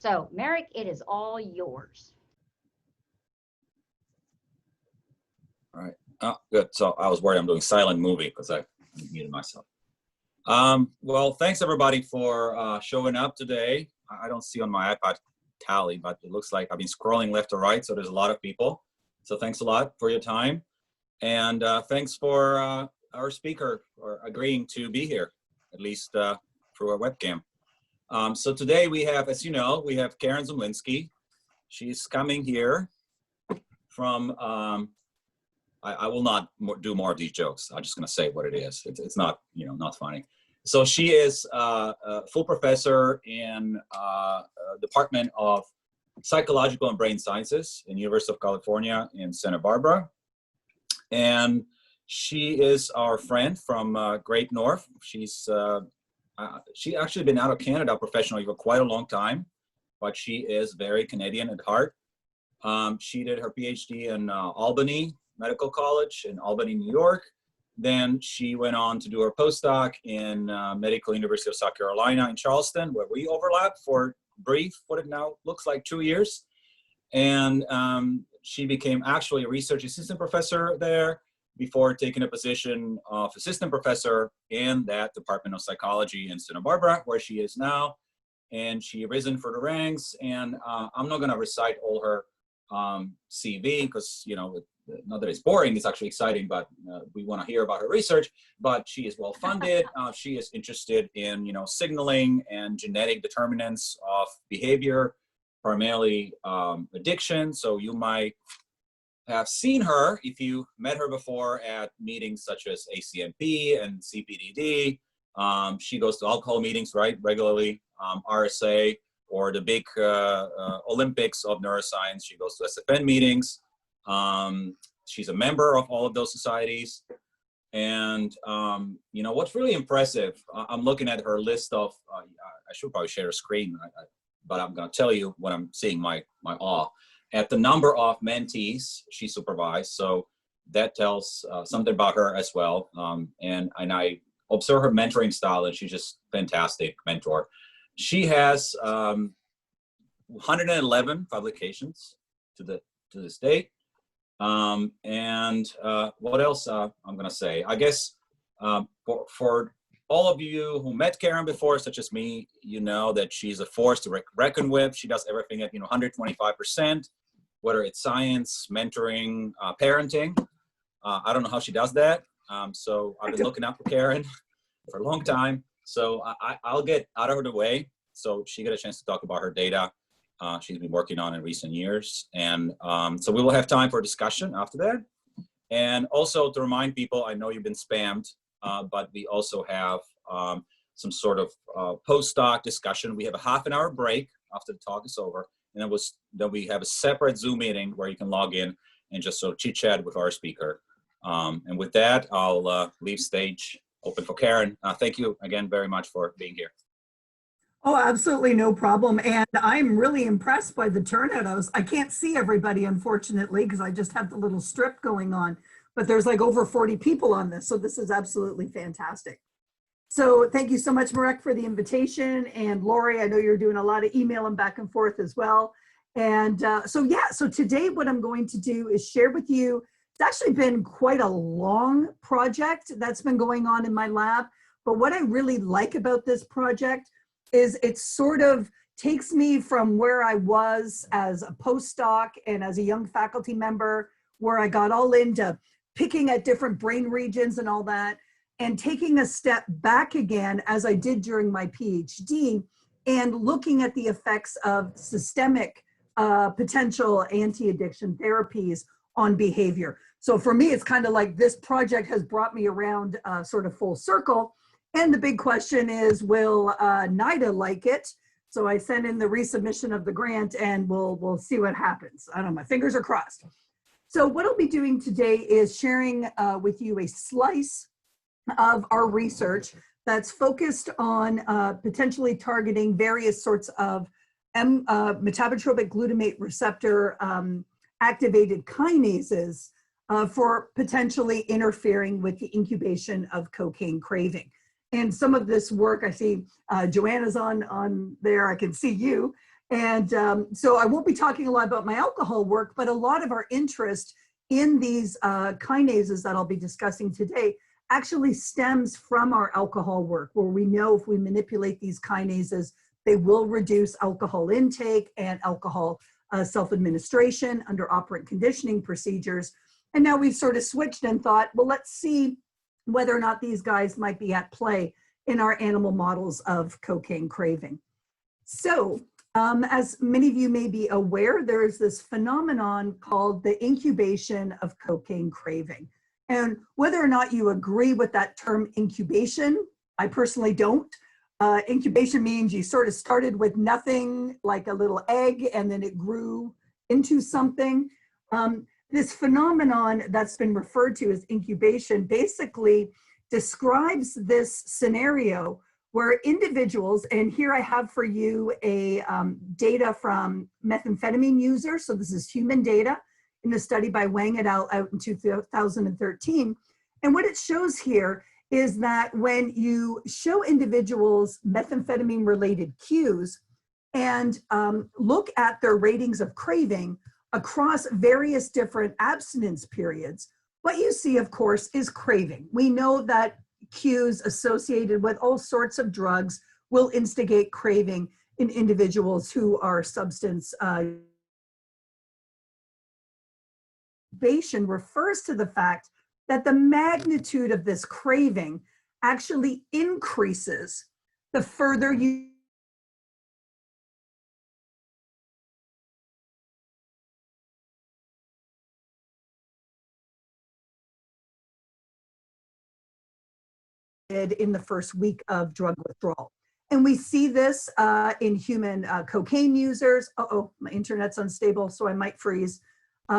So, Merrick, it is all yours. All right. Oh, good. So I was worried I'm doing silent movie because I muted myself. Well, thanks everybody for showing up today. I don't see on my iPad tally, but it looks like I've been scrolling left to right, so there's a lot of people. So thanks a lot for your time. And thanks for our speaker for agreeing to be here, at least through our webcam. So today we have, as you know, we have Karen Szumlinski. She's coming here from, I will not do more of these jokes. I'm just gonna say what it is. It's not, not funny. So she is a full professor in Department of Psychological and Brain Sciences in University of California in Santa Barbara. And she is our friend from Great North. She's she actually been out of Canada professionally for quite a long time, but she is very Canadian at heart. She did her PhD in Albany Medical College in Albany, New York. Then she went on to do her postdoc in Medical University of South Carolina in Charleston, where we overlapped for brief, what it now looks like 2 years. And she became actually a research assistant professor there before taking a position of assistant professor in that Department of Psychology in Santa Barbara, where she is now. And she risen for the ranks. And I'm not going to recite all her CV because, not that it's boring, it's actually exciting, but we want to hear about her research. But she is well funded. She is interested in, signaling and genetic determinants of behavior, primarily addiction. So you might have seen her if you met her before at meetings such as ACNP and CPDD. She goes to alcohol meetings, right, regularly, RSA, or the big Olympics of neuroscience. She goes to SFN meetings. She's a member of all of those societies. And, what's really impressive, I'm looking at her list of, I should probably share a screen, but I'm going to tell you when I'm seeing my awe at the number of mentees she supervised. So that tells something about her as well. And I observe her mentoring style, and she's just fantastic mentor. She has 111 publications to this date. And what else I'm going to say? I guess for all of you who met Karen before, such as me, you know that she's a force to reckon with. She does everything at 125%, whether it's science, mentoring, parenting. I don't know how she does that. So I've been looking out for Karen for a long time. So I'll get out of the way so she get a chance to talk about her data she's been working on in recent years. And so we will have time for discussion after that. And also to remind people, I know you've been spammed, but we also have some sort of post-doc discussion. We have a half-an-hour break after the talk is over. And then we have a separate Zoom meeting where you can log in and just sort of chit-chat with our speaker. And with that, I'll leave stage open for Karen. Thank you again very much for being here. Oh, absolutely no problem. And I'm really impressed by the turnout. I can't see everybody, unfortunately, because I just have the little strip going on, but there's like over 40 people on this. So this is absolutely fantastic. So thank you so much, Marek, for the invitation. And Lori, I know you're doing a lot of emailing back and forth as well. And so today what I'm going to do is share with you, it's actually been quite a long project that's been going on in my lab. But what I really like about this project is it sort of takes me from where I was as a postdoc and as a young faculty member, where I got all into picking at different brain regions and all that, and taking a step back again, as I did during my PhD, and looking at the effects of systemic potential anti-addiction therapies on behavior. So for me, it's kind of like this project has brought me around sort of full circle. And the big question is, will NIDA like it? So I sent in the resubmission of the grant, and we'll see what happens. I don't know, my fingers are crossed. So what I'll be doing today is sharing with you a slice of our research that's focused on potentially targeting various sorts of metabotropic glutamate receptor activated kinases for potentially interfering with the incubation of cocaine craving. And some of this work, I see Joanna's on there, I can see you. And so I won't be talking a lot about my alcohol work, but a lot of our interest in these kinases that I'll be discussing today actually stems from our alcohol work, where we know if we manipulate these kinases, they will reduce alcohol intake and alcohol self-administration under operant conditioning procedures. And now we've sort of switched and thought, well, let's see whether or not these guys might be at play in our animal models of cocaine craving. So, as many of you may be aware, there is this phenomenon called the incubation of cocaine craving. And whether or not you agree with that term incubation, I personally don't. Incubation means you sort of started with nothing, like a little egg, and then it grew into something. This phenomenon that's been referred to as incubation basically describes this scenario where individuals, and here I have for you a data from methamphetamine users, so this is human data in a study by Wang et al. Out in 2013. And what it shows here is that when you show individuals methamphetamine-related cues and look at their ratings of craving across various different abstinence periods, what you see, of course, is craving. We know that cues associated with all sorts of drugs will instigate craving in individuals who are substance refers to the fact that the magnitude of this craving actually increases the further you in the first week of drug withdrawal. And we see this in human cocaine users. Uh-oh, my internet's unstable, so I might freeze. We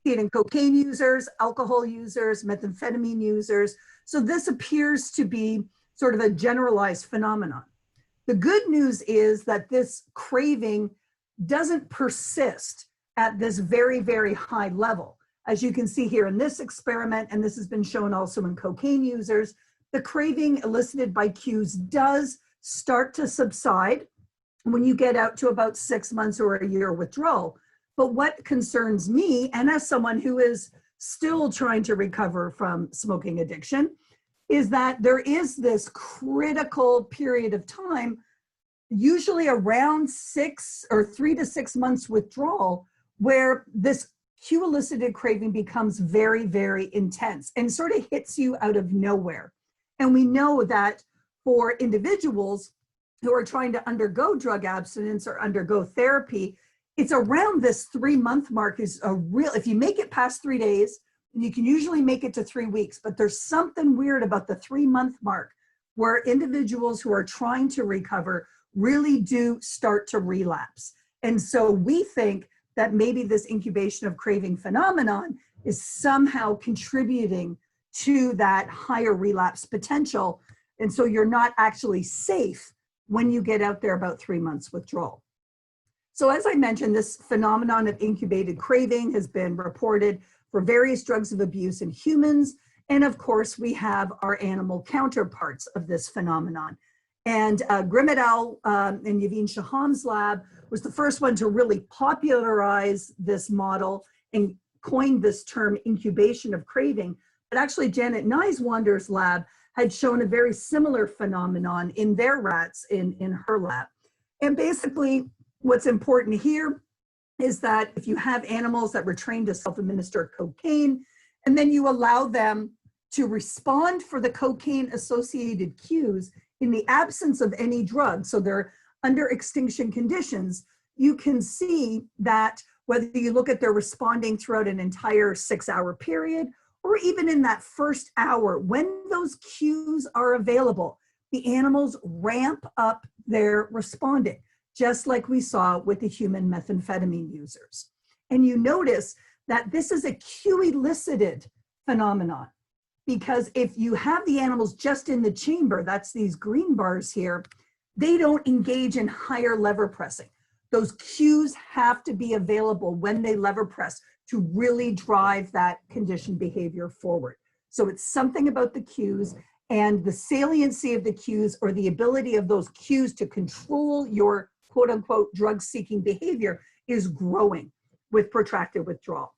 see it in cocaine users, alcohol users, methamphetamine users. So this appears to be sort of a generalized phenomenon. The good news is that this craving doesn't persist at this very, very high level. As you can see here in this experiment, and this has been shown also in cocaine users, the craving elicited by cues does start to subside when you get out to about 6 months or a year withdrawal. But what concerns me, and as someone who is still trying to recover from smoking addiction, is that there is this critical period of time, usually around 3 to 6 months withdrawal, where this cue elicited craving becomes very, very intense and sort of hits you out of nowhere. And we know that for individuals who are trying to undergo drug abstinence or undergo therapy, it's around this 3-month mark is a real, if you make it past 3 days, you can usually make it to 3 weeks, but there's something weird about the 3-month mark where individuals who are trying to recover really do start to relapse. And so we think that maybe this incubation of craving phenomenon is somehow contributing to that higher relapse potential. And so you're not actually safe when you get out there about 3 months withdrawal. So as I mentioned, this phenomenon of incubated craving has been reported for various drugs of abuse in humans. And of course, we have our animal counterparts of this phenomenon. And Grimm et al. In Yavin Shaham's lab was the first one to really popularize this model and coined this term incubation of craving. But actually, Janet Niswander's lab had shown a very similar phenomenon in their rats in her lab. And basically, what's important here is that if you have animals that were trained to self-administer cocaine, and then you allow them to respond for the cocaine-associated cues in the absence of any drug, so they're under extinction conditions, you can see that whether you look at their responding throughout an entire 6-hour period, or even in that first hour, when those cues are available, the animals ramp up their responding, just like we saw with the human methamphetamine users. And you notice that this is a cue-elicited phenomenon, because if you have the animals just in the chamber, that's these green bars here, they don't engage in higher lever pressing. Those cues have to be available when they lever press to really drive that conditioned behavior forward. So it's something about the cues and the saliency of the cues, or the ability of those cues to control your quote unquote drug-seeking behavior is growing with protracted withdrawal.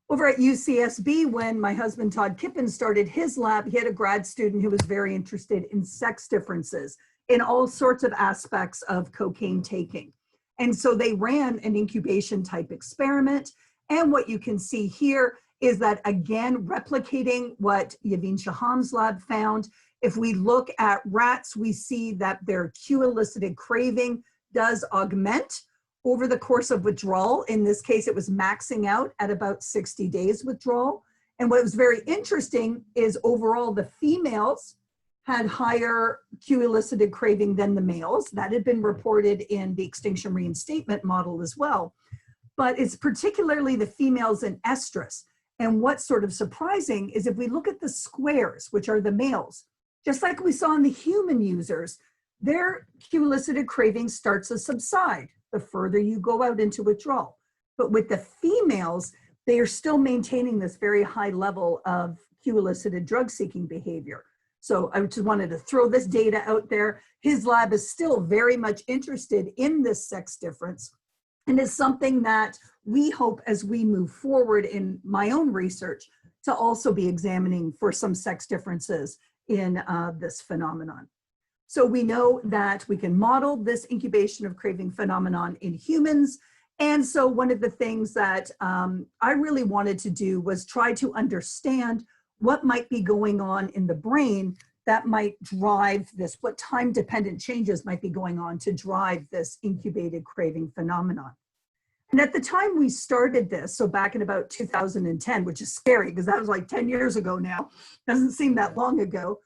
Over at UCSB, when my husband Todd Kippen started his lab, he had a grad student who was very interested in sex differences in all sorts of aspects of cocaine taking. And so they ran an incubation type experiment. And what you can see here is that, again, replicating what Yavin Shaham's lab found. If we look at rats, we see that their cue-elicited craving does augment over the course of withdrawal. In this case, it was maxing out at about 60 days withdrawal. And what was very interesting is overall the females had higher cue-elicited craving than the males. That had been reported in the extinction reinstatement model as well. But it's particularly the females in estrus. And what's sort of surprising is if we look at the squares, which are the males, just like we saw in the human users, their cue-elicited craving starts to subside the further you go out into withdrawal. But with the females, they are still maintaining this very high level of cue-elicited drug-seeking behavior. So I just wanted to throw this data out there. His lab is still very much interested in this sex difference, and is something that we hope as we move forward in my own research to also be examining for some sex differences in this phenomenon. So we know that we can model this incubation of craving phenomenon in humans. And so one of the things that I really wanted to do was try to understand what might be going on in the brain that might drive this, what time-dependent changes might be going on to drive this incubated craving phenomenon. And at the time we started this, so back in about 2010, which is scary because that was like 10 years ago now, doesn't seem that long ago,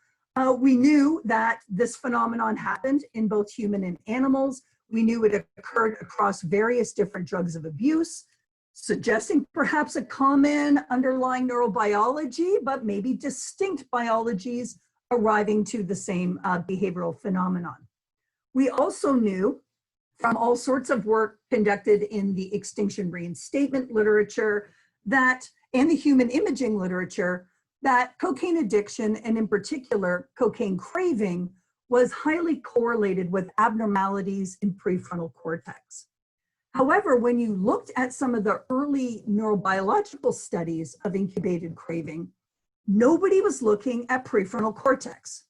we knew that this phenomenon happened in both human and animals. We knew it occurred across various different drugs of abuse, suggesting perhaps a common underlying neurobiology, but maybe distinct biologies arriving to the same behavioral phenomenon. We also knew from all sorts of work conducted in the extinction reinstatement literature that, and the human imaging literature, that cocaine addiction, and in particular cocaine craving, was highly correlated with abnormalities in prefrontal cortex. However, when you looked at some of the early neurobiological studies of incubated craving, nobody was looking at prefrontal cortex.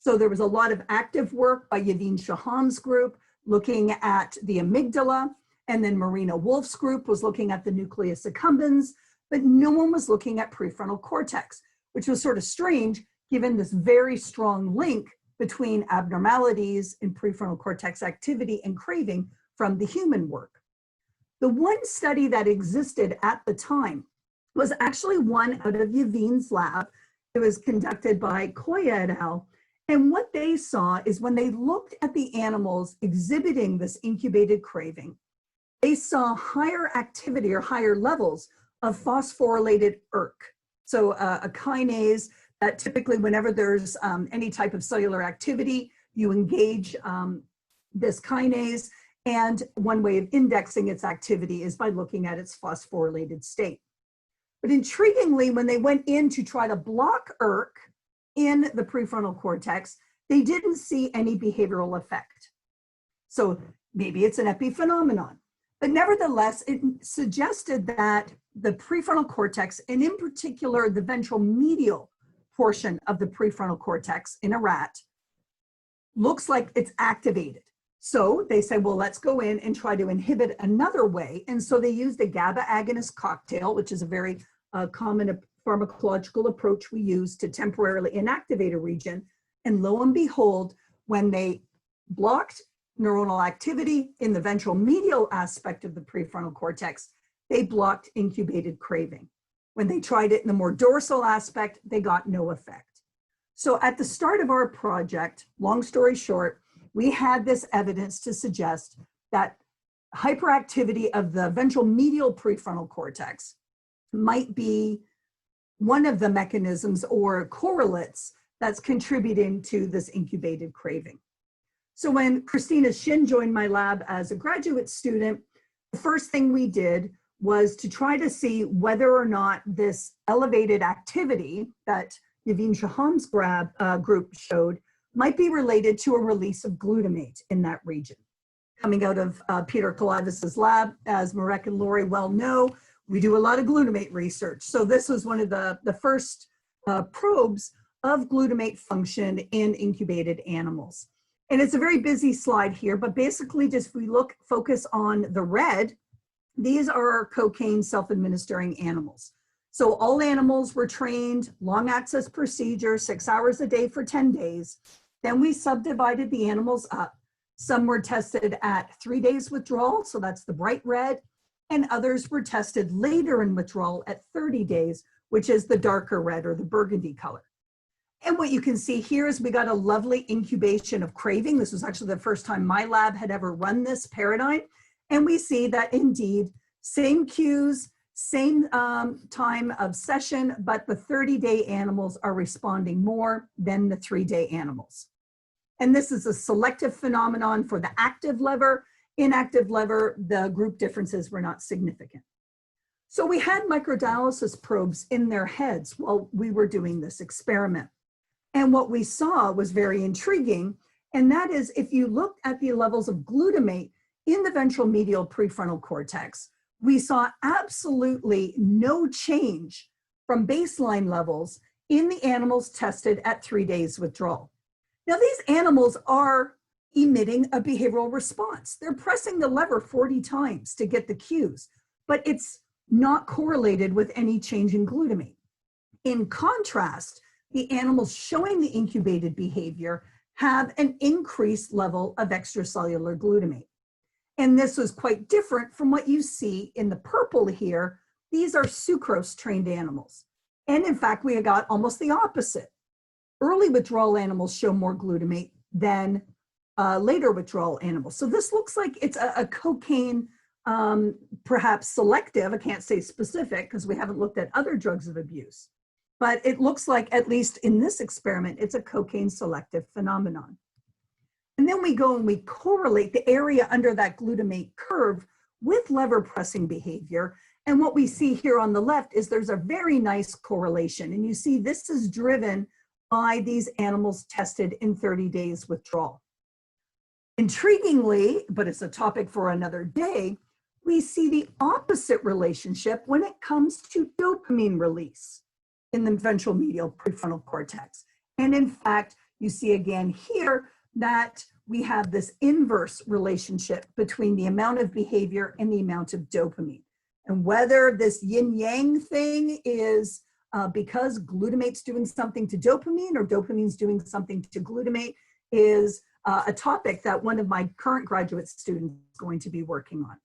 So there was a lot of active work by Yavin Shaham's group looking at the amygdala, and then Marina Wolf's group was looking at the nucleus accumbens, but no one was looking at prefrontal cortex, which was sort of strange given this very strong link between abnormalities in prefrontal cortex activity and craving from the human work. The one study that existed at the time was actually one out of Yavin's lab. It was conducted by Koya et al. And what they saw is when they looked at the animals exhibiting this incubated craving, they saw higher activity or higher levels of phosphorylated ERK. So a kinase that typically whenever there's any type of cellular activity, you engage this kinase. And one way of indexing its activity is by looking at its phosphorylated state. But intriguingly, when they went in to try to block ERK in the prefrontal cortex, they didn't see any behavioral effect. So maybe it's an epiphenomenon. But nevertheless, it suggested that the prefrontal cortex, and in particular the ventral medial portion of the prefrontal cortex in a rat, looks like it's activated. So they said, well, let's go in and try to inhibit another way. And so they used a GABA agonist cocktail, which is a very common pharmacological approach we use to temporarily inactivate a region. And lo and behold, when they blocked neuronal activity in the ventral medial aspect of the prefrontal cortex, they blocked incubated craving. When they tried it in the more dorsal aspect, they got no effect. So at the start of our project, long story short, we had this evidence to suggest that hyperactivity of the ventral medial prefrontal cortex might be one of the mechanisms or correlates that's contributing to this incubated craving. So when Christina Shin joined my lab as a graduate student, the first thing we did was to try to see whether or not this elevated activity that Yavin Shaham's group showed might be related to a release of glutamate in that region. coming out of Peter Kalavis's lab. As Marek and Lori well know, we do a lot of glutamate research. So this was one of the first probes of glutamate function in incubated animals. And it's a very busy slide here, but basically just if we focus on the red, these are our cocaine self-administering animals. So all animals were trained, long access procedure, 6 hours a day for 10 days. Then we subdivided the animals up. Some were tested at 3 days withdrawal, so that's the bright red, and others were tested later in withdrawal at 30 days, which is the darker red or the burgundy color. And what you can see here is we got a lovely incubation of craving. This was actually the first time my lab had ever run this paradigm. And we see that indeed, same cues, same time of session, but the 30-day animals are responding more than the 3-day animals. And this is a selective phenomenon for the active lever. Inactive lever, the group differences were not significant. So we had microdialysis probes in their heads while we were doing this experiment. And what we saw was very intriguing. And that is, if you looked at the levels of glutamate in the ventral medial prefrontal cortex, we saw absolutely no change from baseline levels in the animals tested at 3 days withdrawal. Now, these animals are emitting a behavioral response. They're pressing the lever 40 times to get the cues, but it's not correlated with any change in glutamate. In contrast, the animals showing the incubated behavior have an increased level of extracellular glutamate. And this was quite different from what you see in the purple here. These are sucrose-trained animals. And in fact, we got almost the opposite. Early withdrawal animals show more glutamate than later withdrawal animals. So this looks like it's a cocaine, perhaps selective, I can't say specific because we haven't looked at other drugs of abuse. But it looks like, at least in this experiment, it's a cocaine selective phenomenon. And then we go and we correlate the area under that glutamate curve with lever pressing behavior. And what we see here on the left is there's a very nice correlation. And you see this is driven by these animals tested in 30 days withdrawal. Intriguingly, but it's a topic for another day, we see the opposite relationship when it comes to dopamine release in the ventral medial prefrontal cortex. And in fact, you see again here that we have this inverse relationship between the amount of behavior and the amount of dopamine. And whether this yin-yang thing is because glutamate's doing something to dopamine or dopamine's doing something to glutamate is a topic that one of my current graduate students is going to be working on.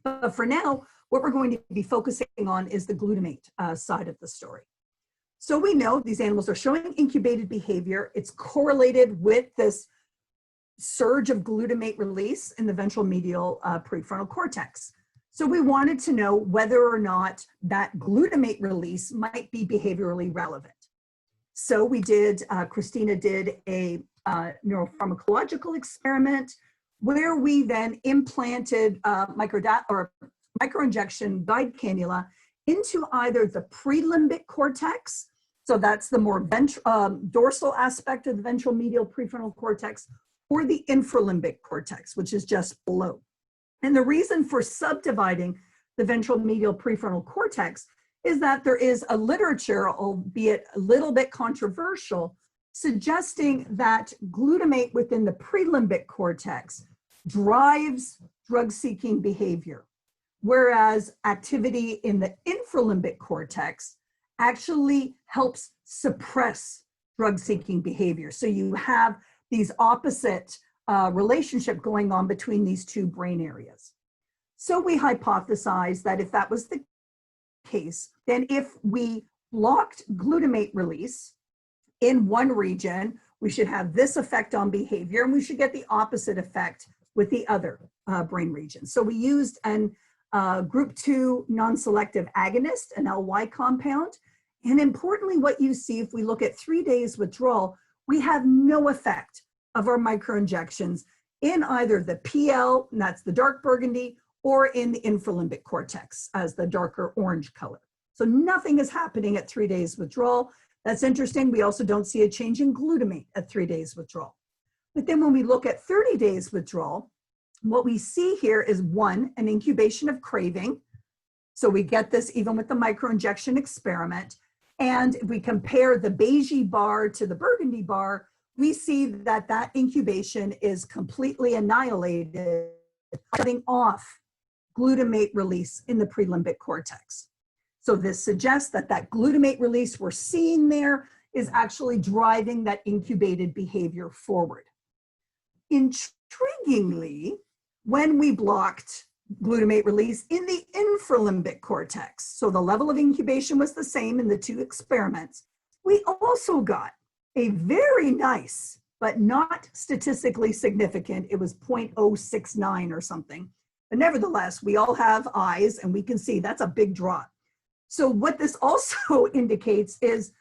But for now, what we're going to be focusing on is the glutamate side of the story. So we know these animals are showing incubated behavior. It's correlated with this surge of glutamate release in the ventral medial prefrontal cortex. So we wanted to know whether or not that glutamate release might be behaviorally relevant. So we did, Christina did a neuropharmacological experiment where we then implanted microinjection guide cannula into either the prelimbic cortex, so that's the more dorsal aspect of the ventral medial prefrontal cortex, or the infralimbic cortex, which is just below. And the reason for subdividing the ventral medial prefrontal cortex is that there is a literature, albeit a little bit controversial, suggesting that glutamate within the prelimbic cortex drives drug-seeking behavior, whereas activity in the infralimbic cortex actually helps suppress drug-seeking behavior. So you have these opposite relationship going on between these two brain areas. So we hypothesized that if that was the case, then if we blocked glutamate release in one region, we should have this effect on behavior, and we should get the opposite effect with the other brain region. So we used an group 2 non-selective agonist, an LY compound. And importantly, what you see if we look at 3 days withdrawal, we have no effect of our microinjections in either the PL, and that's the dark burgundy, or in the infralimbic cortex as the darker orange color. So nothing is happening at 3 days withdrawal. That's interesting. We also don't see a change in glutamate at 3 days withdrawal. But then when we look at 30 days withdrawal, What we see here is one, an incubation of craving. So we get this even with the microinjection experiment. And if we compare the beigey bar to the burgundy bar, we see that that incubation is completely annihilated, cutting off glutamate release in the prelimbic cortex. So this suggests that that glutamate release we're seeing there is actually driving that incubated behavior forward. Intriguingly, when we blocked glutamate release in the infralimbic cortex, so the level of incubation was the same in the two experiments, we also got a very nice, but not statistically significant, it was 0.069 or something. But nevertheless, we all have eyes and we can see that's a big drop. So what this also indicates is,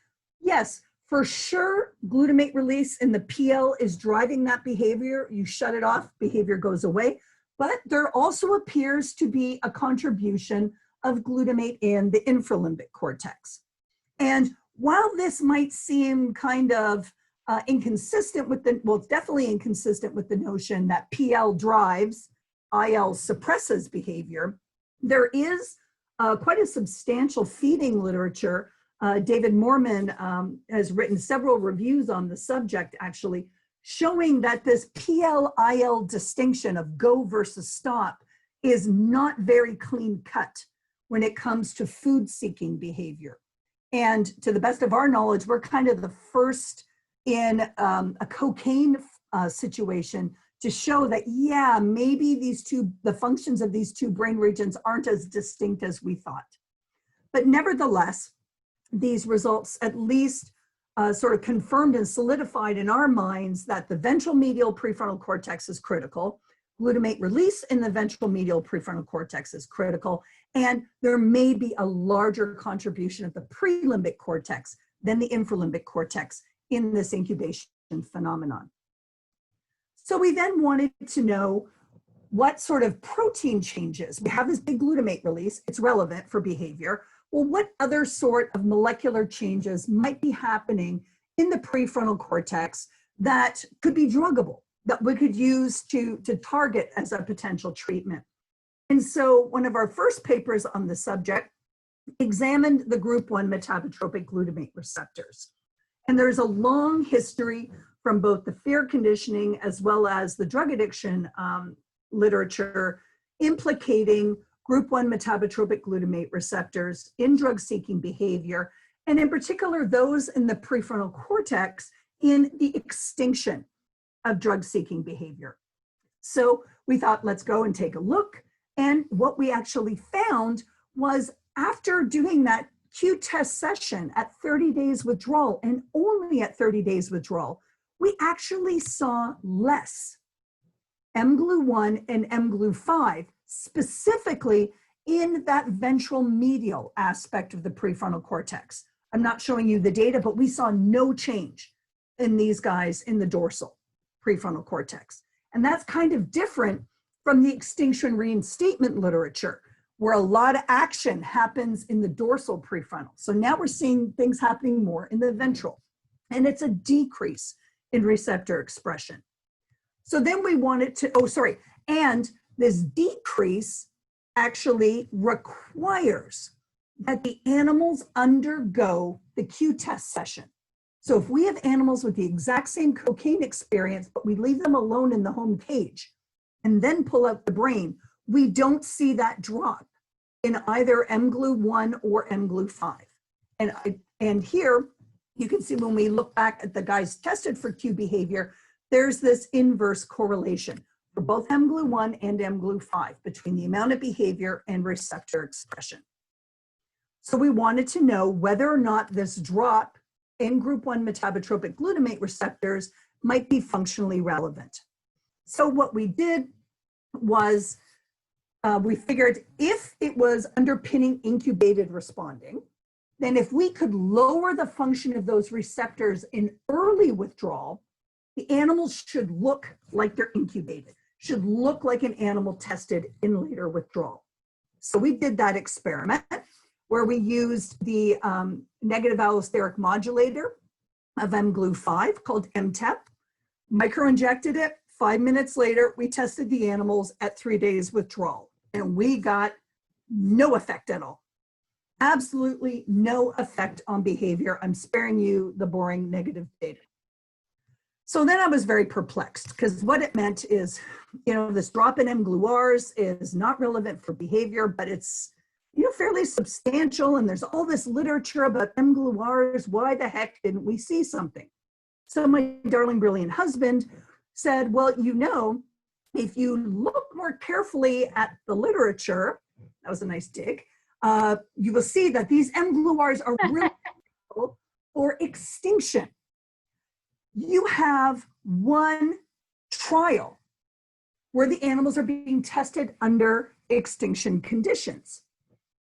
yes, for sure, glutamate release in the PL is driving that behavior. You shut it off, behavior goes away. But there also appears to be a contribution of glutamate in the infralimbic cortex. And while this might seem kind of inconsistent with the, well, it's definitely inconsistent with the notion that PL drives, IL suppresses behavior, there is quite a substantial feeding literature. David Moorman has written several reviews on the subject, actually, showing that this PL-IL distinction of go versus stop is not very clean cut when it comes to food-seeking behavior. And to the best of our knowledge, we're kind of the first in a cocaine situation to show that, yeah, maybe the functions of these two brain regions aren't as distinct as we thought. But nevertheless, these results at least sort of confirmed and solidified in our minds that the ventral medial prefrontal cortex is critical. Glutamate release in the ventral medial prefrontal cortex is critical. And there may be a larger contribution of the prelimbic cortex than the infralimbic cortex in this incubation phenomenon. So we then wanted to know what sort of protein changes. We have this big glutamate release, it's relevant for behavior. Well, what other sort of molecular changes might be happening in the prefrontal cortex that could be druggable, that we could use to target as a potential treatment? And so one of our first papers on the subject examined the group 1 metabotropic glutamate receptors. And there's a long history from both the fear conditioning as well as the drug addiction literature implicating group 1 metabotropic glutamate receptors in drug-seeking behavior, and in particular, those in the prefrontal cortex in the extinction of drug-seeking behavior. So we thought, let's go and take a look. And what we actually found was after doing that Q-test session at 30 days withdrawal, and only at 30 days withdrawal, we actually saw less mGlu1 and mGlu5, specifically in that ventral medial aspect of the prefrontal cortex. I'm not showing you the data, but we saw no change in these guys in the dorsal prefrontal cortex. And that's kind of different from the extinction reinstatement literature, where a lot of action happens in the dorsal prefrontal. So now we're seeing things happening more in the ventral, and it's a decrease in receptor expression. So then we wanted to, and this decrease actually requires that the animals undergo the Q-test session. So if we have animals with the exact same cocaine experience, but we leave them alone in the home cage and then pull out the brain, we don't see that drop in either mGlu1 or mGlu5. And here you can see when we look back at the guys tested for Q behavior, there's this inverse correlation for both mGlu1 and mGlu5 between the amount of behavior and receptor expression. So we wanted to know whether or not this drop in group 1 metabotropic glutamate receptors might be functionally relevant. So what we did was we figured if it was underpinning incubated responding, then if we could lower the function of those receptors in early withdrawal, the animals should look like they're incubated, should look like an animal tested in later withdrawal. So we did that experiment where we used the negative allosteric modulator of mGlu5 called MTEP, microinjected it 5 minutes later, we tested the animals at 3 days withdrawal, and we got no effect at all. Absolutely no effect on behavior. I'm sparing you the boring negative data. So then I was very perplexed, because what it meant is, this drop in mGlu-Rs is not relevant for behavior, but it's, fairly substantial. And there's all this literature about mGlu-Rs. Why the heck didn't we see something? So my darling, brilliant husband said, well, if you look more carefully at the literature, that was a nice dig, you will see that these mGlu-Rs are really for extinction. You have one trial where the animals are being tested under extinction conditions.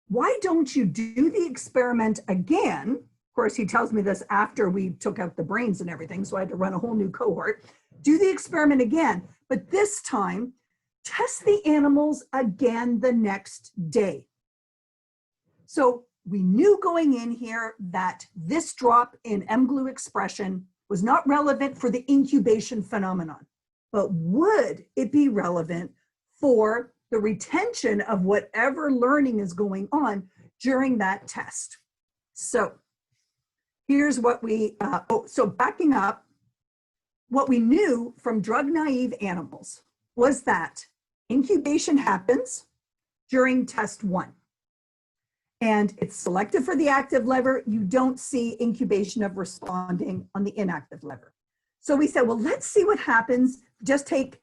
Why don't you do the experiment again? Of course, he tells me this after we took out the brains and everything, so I had to run a whole new cohort. Do the experiment again, but this time, test the animals again the next day. So we knew going in here that this drop in mGlu expression was not relevant for the incubation phenomenon, but would it be relevant for the retention of whatever learning is going on during that test? So here's what so backing up, what we knew from drug-naive animals was that incubation happens during test 1. And it's selective for the active lever. You don't see incubation of responding on the inactive lever. So we said, well, let's see what happens. Just take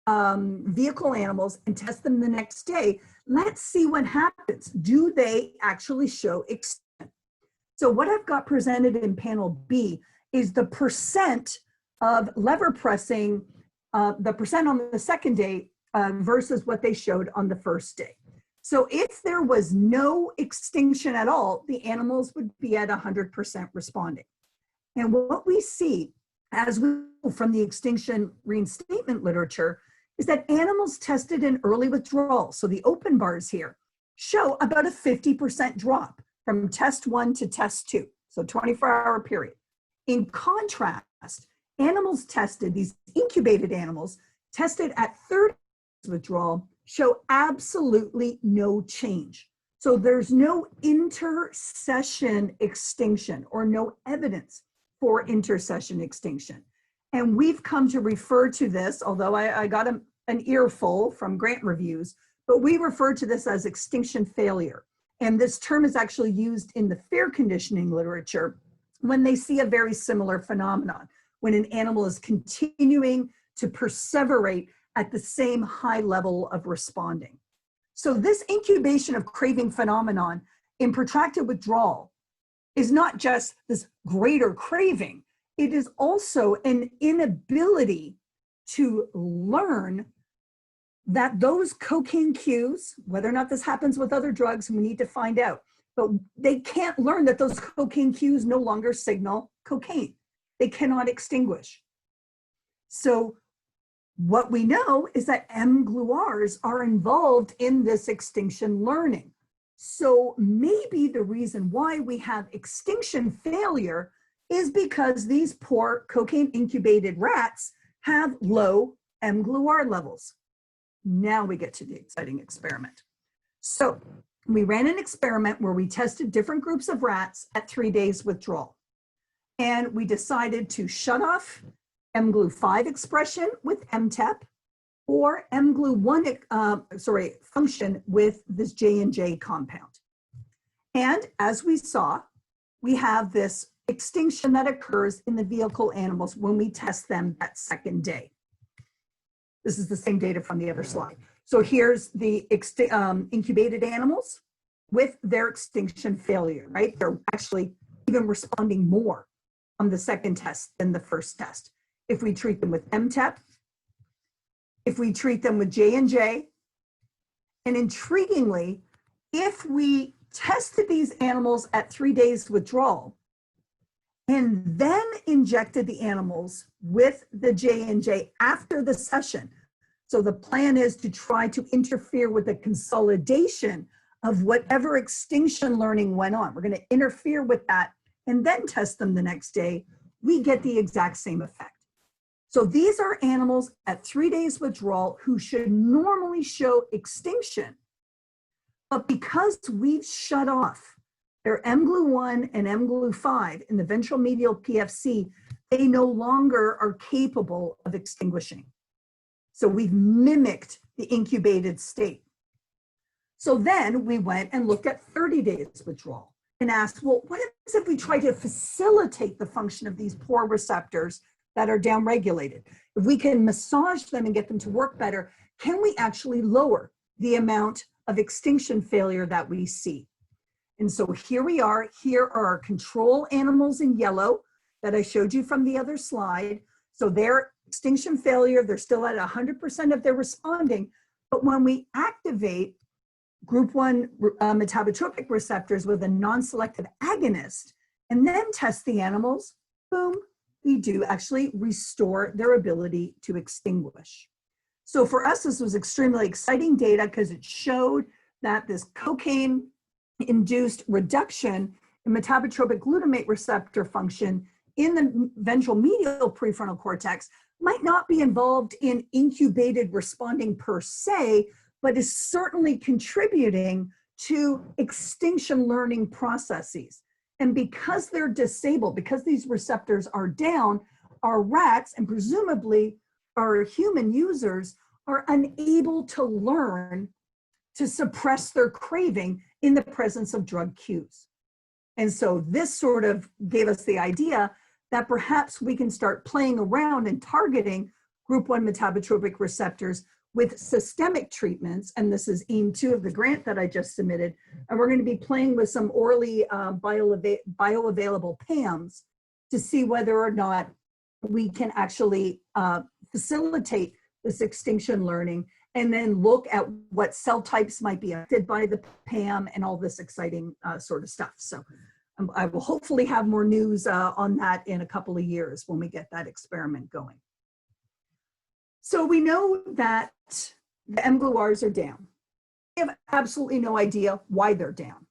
vehicle animals and test them the next day. Let's see what happens. Do they actually show extinction? So what I've got presented in panel B is the percent of lever pressing, the percent on the second day versus what they showed on the first day. So if there was no extinction at all, the animals would be at 100% responding. And what we see as we go from the extinction reinstatement literature is that animals tested in early withdrawal, so the open bars here, show about a 50% drop from test 1 to test 2, so 24-hour period. In contrast, animals tested, these incubated animals, tested at 30 withdrawal, show absolutely no change. So there's no intersession extinction or no evidence for intersession extinction. And we've come to refer to this, although I got an earful from grant reviews, but we refer to this as extinction failure. And this term is actually used in the fear conditioning literature when they see a very similar phenomenon, when an animal is continuing to perseverate at the same high level of responding. So this incubation of craving phenomenon in protracted withdrawal is not just this greater craving, it is also an inability to learn that those cocaine cues, whether or not this happens with other drugs, we need to find out, but they can't learn that those cocaine cues no longer signal cocaine. They cannot extinguish. So what we know is that mGlu-Rs are involved in this extinction learning. So maybe the reason why we have extinction failure is because these poor cocaine incubated rats have low mGlu-R levels. Now we get to the exciting experiment. So we ran an experiment where we tested different groups of rats at 3 days withdrawal. And we decided to shut off mGlu5 expression with MTEP or mGlu1 function with this J&J compound. And as we saw, we have this extinction that occurs in the vehicle animals when we test them that second day. This is the same data from the other slide. So here's the incubated animals with their extinction failure, right? They're actually even responding more on the second test than the first test. If we treat them with MTEP, if we treat them with J&J, and intriguingly, if we tested these animals at 3 days withdrawal and then injected the animals with the J&J after the session, so the plan is to try to interfere with the consolidation of whatever extinction learning went on. We're going to interfere with that and then test them the next day. We get the exact same effect. So these are animals at 3 days withdrawal who should normally show extinction. But because we've shut off their mGlu1 and mGlu5 in the ventral medial PFC, they no longer are capable of extinguishing. So we've mimicked the incubated state. So then we went and looked at 30 days withdrawal and asked, well, what if we try to facilitate the function of these poor receptors that are downregulated? If we can massage them and get them to work better, can we actually lower the amount of extinction failure that we see? And so here we are. Here are our control animals in yellow that I showed you from the other slide. So their extinction failure, they're still at 100% of their responding. But when we activate group 1 metabotropic receptors with a non-selective agonist and then test the animals, boom, we do actually restore their ability to extinguish. So for us, this was extremely exciting data because it showed that this cocaine-induced reduction in metabotropic glutamate receptor function in the ventral medial prefrontal cortex might not be involved in incubated responding per se, but is certainly contributing to extinction learning processes. And because they're disabled, because these receptors are down, our rats and presumably our human users are unable to learn to suppress their craving in the presence of drug cues. And so this sort of gave us the idea that perhaps we can start playing around and targeting group 1 metabotropic receptors with systemic treatments, and this is aim 2 of the grant that I just submitted, and we're going to be playing with some orally bioavailable PAMs to see whether or not we can actually facilitate this extinction learning, and then look at what cell types might be affected by the PAM and all this exciting sort of stuff. So I will hopefully have more news on that in a couple of years when we get that experiment going. So we know that the mGlu-Rs are down. We have absolutely no idea why they're down.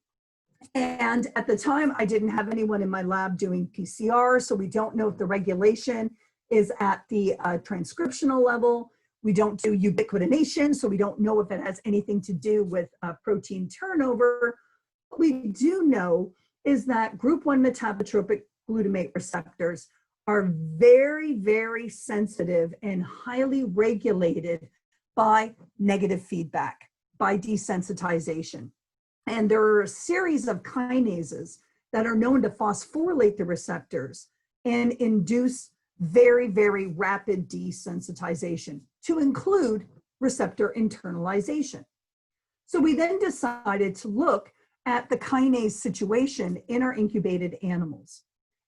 And at the time, I didn't have anyone in my lab doing PCR, so we don't know if the regulation is at the transcriptional level. We don't do ubiquitination, so we don't know if it has anything to do with protein turnover. What we do know is that group 1 metabotropic glutamate receptors are very, very sensitive and highly regulated by negative feedback, by desensitization. And there are a series of kinases that are known to phosphorylate the receptors and induce very, very rapid desensitization, to include receptor internalization. So we then decided to look at the kinase situation in our incubated animals.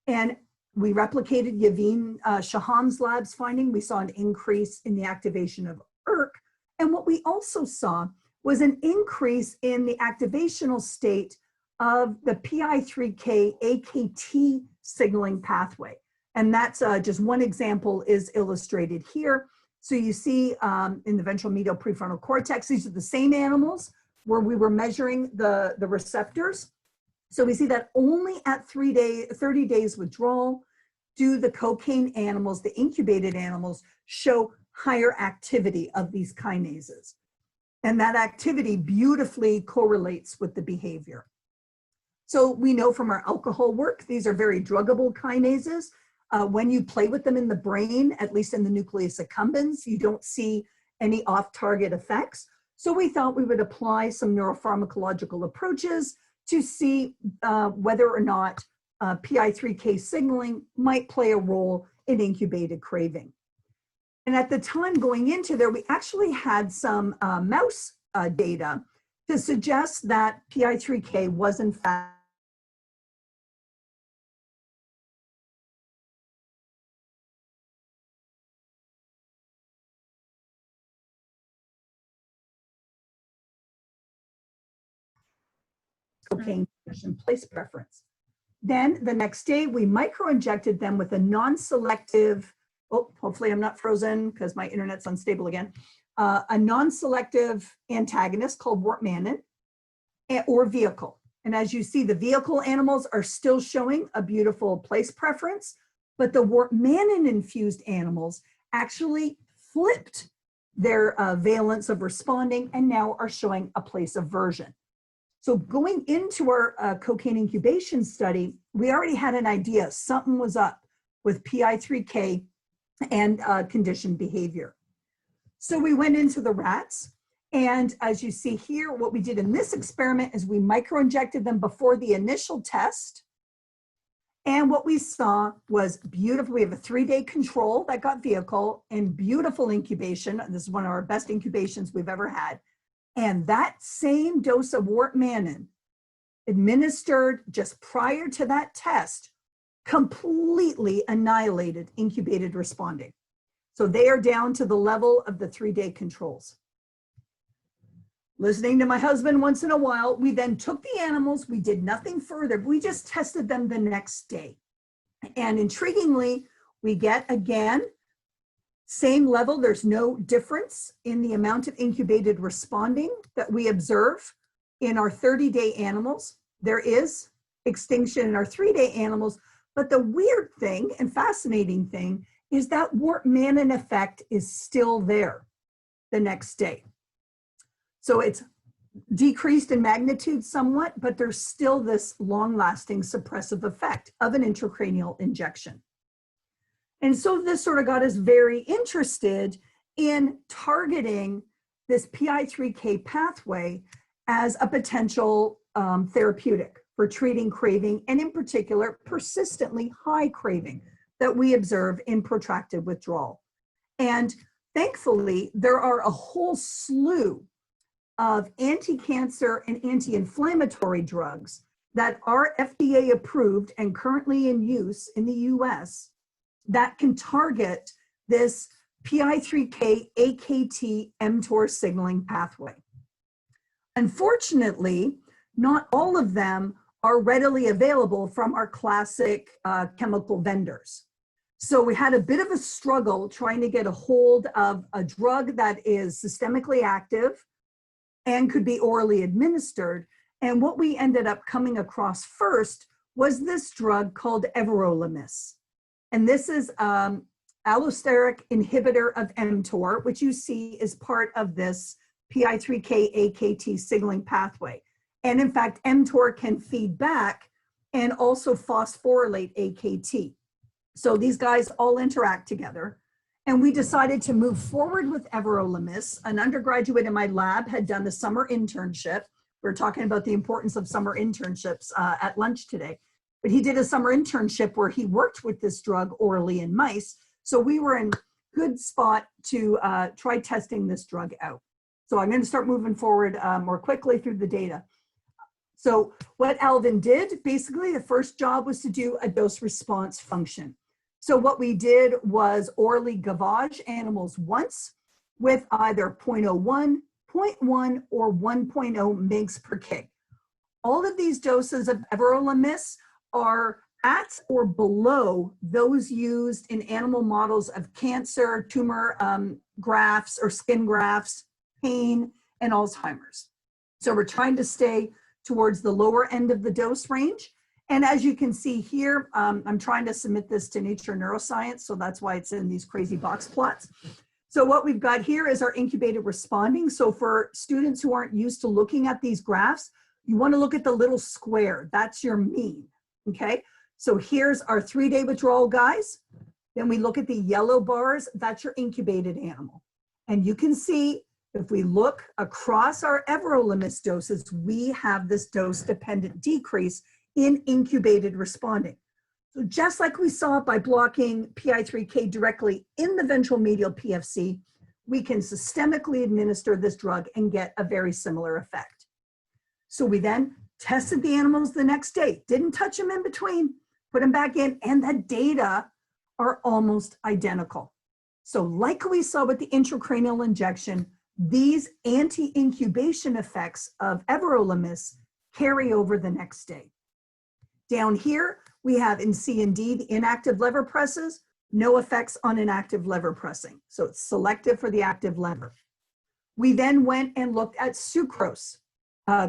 And we replicated Yavin Shaham's lab's finding. We saw an increase in the activation of ERK. And what we also saw was an increase in the activational state of the PI3K AKT signaling pathway. And that's just one example is illustrated here. So you see in the ventral medial prefrontal cortex, these are the same animals where we were measuring the receptors. So we see that only at 30 days withdrawal do the cocaine animals, the incubated animals, show higher activity of these kinases. And that activity beautifully correlates with the behavior. So we know from our alcohol work, these are very druggable kinases. When you play with them in the brain, at least in the nucleus accumbens, you don't see any off-target effects. So we thought we would apply some neuropharmacological approaches to see whether or not PI3K signaling might play a role in incubated craving. And at the time going into there, we actually had some mouse data to suggest that PI3K was in fact cocaine position place preference. Then the next day, we microinjected them with a non-selective, oh, hopefully I'm not frozen because my internet's unstable again, a non-selective antagonist called wortmannin or vehicle. And as you see, the vehicle animals are still showing a beautiful place preference, but the wortmannin infused animals actually flipped their valence of responding and now are showing a place of aversion. So going into our cocaine incubation study, we already had an idea something was up with PI3K and conditioned behavior. So we went into the rats, and as you see here, what we did in this experiment is we microinjected them before the initial test. And what we saw was beautiful. We have a 3-day control that got vehicle and beautiful incubation. This is one of our best incubations we've ever had. And that same dose of wortmannin administered just prior to that test completely annihilated incubated responding. So they are down to the level of the 3-day controls. Listening to my husband once in a while, we then took the animals, we did nothing further, we just tested them the next day. And intriguingly, we get again, same level, there's no difference in the amount of incubated responding that we observe in our 30-day animals. There is extinction in our 3-day animals, but the weird thing and fascinating thing is that wortmannin effect is still there the next day. So it's decreased in magnitude somewhat, but there's still this long-lasting suppressive effect of an intracranial injection. And so this sort of got us very interested in targeting this PI3K pathway as a potential therapeutic for treating craving, and in particular, persistently high craving that we observe in protracted withdrawal. And thankfully, there are a whole slew of anti-cancer and anti-inflammatory drugs that are FDA approved and currently in use in the US that can target this PI3K AKT mTOR signaling pathway. Unfortunately, not all of them are readily available from our classic chemical vendors. So we had a bit of a struggle trying to get a hold of a drug that is systemically active and could be orally administered. And what we ended up coming across first was this drug called everolimus. And this is allosteric inhibitor of mTOR, which you see is part of this PI3K AKT signaling pathway. And in fact, mTOR can feed back and also phosphorylate AKT. So these guys all interact together. And we decided to move forward with everolimus. An undergraduate in my lab had done a summer internship. We were talking about the importance of summer internships at lunch today. But he did a summer internship where he worked with this drug orally in mice. So we were in good spot to try testing this drug out. So I'm going to start moving forward more quickly through the data. So what Alvin did, basically the first job was to do a dose response function. So what we did was orally gavage animals once with either 0.01, 0.1, or 1.0 mg per kg. All of these doses of everolimus are at or below those used in animal models of cancer, tumor grafts or skin grafts, pain, and Alzheimer's. So we're trying to stay towards the lower end of the dose range. And as you can see here, I'm trying to submit this to Nature Neuroscience, so that's why it's in these crazy box plots. So what we've got here is our incubated responding. So for students who aren't used to looking at these graphs, you want to look at the little square. That's your mean, okay? So here's our 3-day withdrawal guys. Then we look at the yellow bars. That's your incubated animal. And you can see if we look across our everolimus doses, we have this dose-dependent decrease in incubated responding. So just like we saw by blocking PI3K directly in the ventral medial PFC, we can systemically administer this drug and get a very similar effect. So we then tested the animals the next day, didn't touch them in between, put them back in, and the data are almost identical. So like we saw with the intracranial injection, these anti-incubation effects of everolimus carry over the next day. Down here, we have in C and D, the inactive lever presses, no effects on inactive lever pressing. So it's selective for the active lever. We then went and looked at sucrose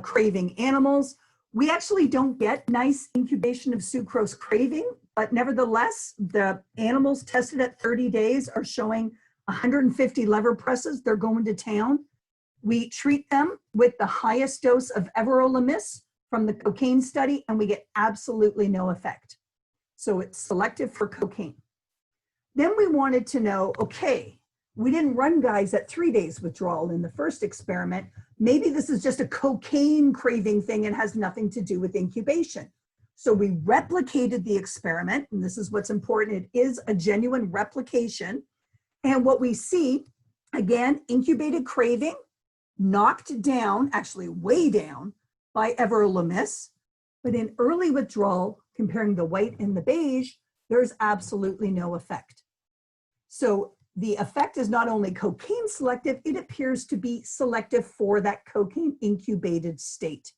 craving animals We actually don't get nice incubation of sucrose craving, but nevertheless, the animals tested at 30 days are showing 150 lever presses. They're going to town. We treat them with the highest dose of everolimus from the cocaine study, and we get absolutely no effect. So it's selective for cocaine. Then we wanted to know, okay, we didn't run guys at 3 days withdrawal in the first experiment. Maybe this is just a cocaine craving thing and has nothing to do with incubation. So we replicated the experiment, and this is what's important. It is a genuine replication. And what we see, again, incubated craving knocked down, actually way down, by everolimus. But in early withdrawal, comparing the white and the beige, there's absolutely no effect. So the effect is not only cocaine selective, it appears to be selective for that cocaine incubated state.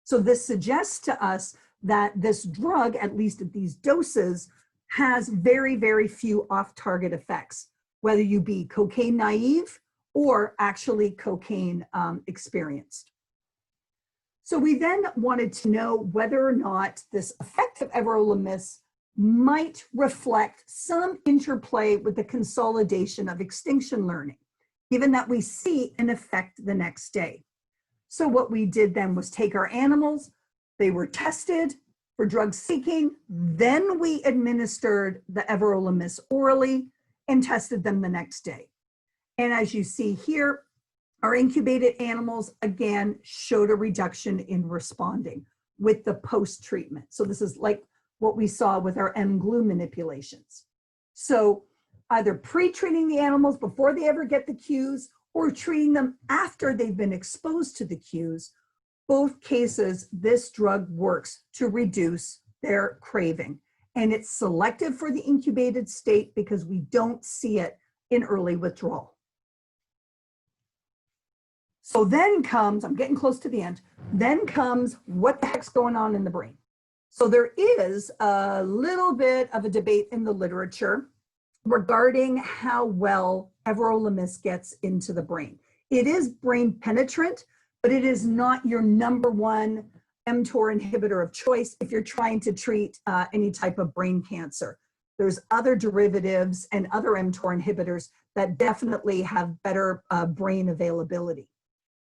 So this suggests to us that this drug, at least at these doses, has very, very few off-target effects, whether you be cocaine naive or actually cocaine experienced. So we then wanted to know whether or not this effect of everolimus might reflect some interplay with the consolidation of extinction learning, given that we see an effect the next day. So what we did then was take our animals, they were tested for drug seeking, then we administered the everolimus orally and tested them the next day. And as you see here, our incubated animals, again, showed a reduction in responding with the post-treatment. So this is like what we saw with our mGlu manipulations. So either pre-treating the animals before they ever get the cues or treating them after they've been exposed to the cues, both cases, this drug works to reduce their craving. And it's selective for the incubated state because we don't see it in early withdrawal. So then comes, I'm getting close to the end, then comes what the heck's going on in the brain. So there is a little bit of a debate in the literature regarding how well everolimus gets into the brain. It is brain penetrant, but it is not your number one mTOR inhibitor of choice if you're trying to treat any type of brain cancer. There's other derivatives and other mTOR inhibitors that definitely have better brain availability.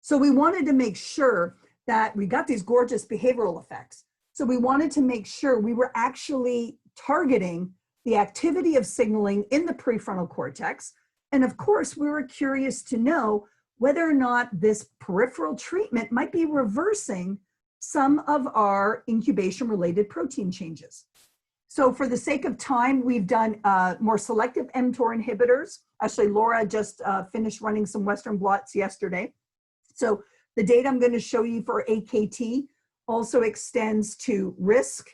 So we wanted to make sure that we got these gorgeous behavioral effects. So we wanted to make sure we were actually targeting the activity of signaling in the prefrontal cortex. And of course, we were curious to know whether or not this peripheral treatment might be reversing some of our incubation-related protein changes. So for the sake of time, we've done more selective mTOR inhibitors. Actually, Laura just finished running some Western blots yesterday. So the data I'm going to show you for AKT also extends to risk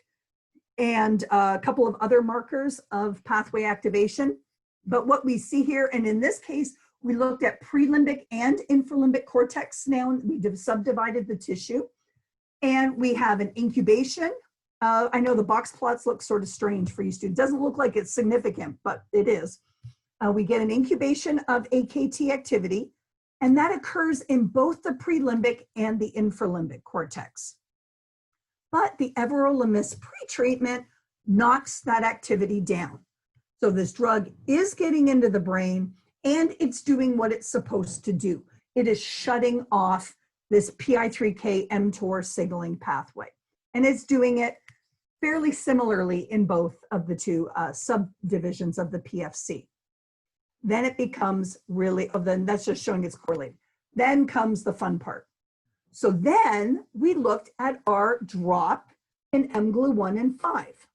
and a couple of other markers of pathway activation. But what we see here, and in this case, we looked at prelimbic and infralimbic cortex now. We subdivided the tissue. And we have an incubation. I know the box plots look sort of strange for you students. It doesn't look like it's significant, but it is. We get an incubation of AKT activity, and that occurs in both the prelimbic and the infralimbic cortex. But the everolimus pretreatment knocks that activity down. So this drug is getting into the brain and it's doing what it's supposed to do. It is shutting off this PI3K mTOR signaling pathway. And it's doing it fairly similarly in both of the two subdivisions of the PFC. Then it becomes really, then that's just showing it's correlated. Then comes the fun part. So then we looked at our drop in mGlu 1 and 5.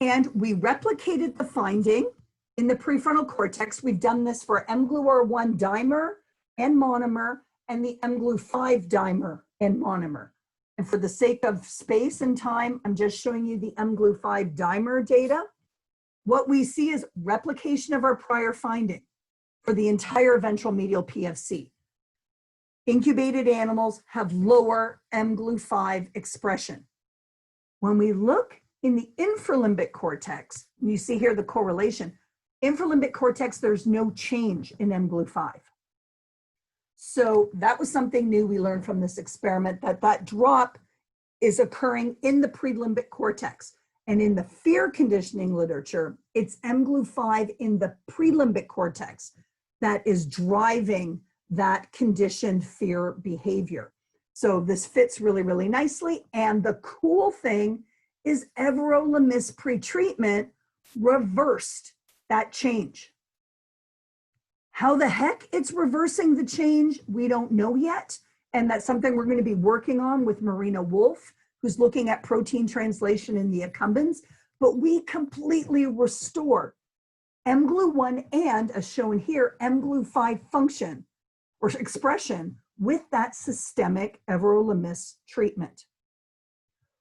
And we replicated the finding in the prefrontal cortex. We've done this for mGlu1 dimer and monomer and the mGlu 5 dimer and monomer. And for the sake of space and time, I'm just showing you the mGlu 5 dimer data. What we see is replication of our prior finding for the entire ventral medial PFC. Incubated animals have lower mGlu 5 expression. When we look in the infralimbic cortex, and you see here the correlation, infralimbic cortex, there's no change in mGlu 5. So that was something new we learned from this experiment, that drop is occurring in the prelimbic cortex. And in the fear conditioning literature, it's mGlu5 in the prelimbic cortex that is driving that conditioned fear behavior. So this fits really, really nicely. And the cool thing is everolimus pretreatment reversed that change. How the heck it's reversing the change, we don't know yet. And that's something we're going to be working on with Marina Wolf, who's looking at protein translation in the accumbens. But we completely restore mGlu1 and, as shown here, mGlu5 function or expression with that systemic everolimus treatment.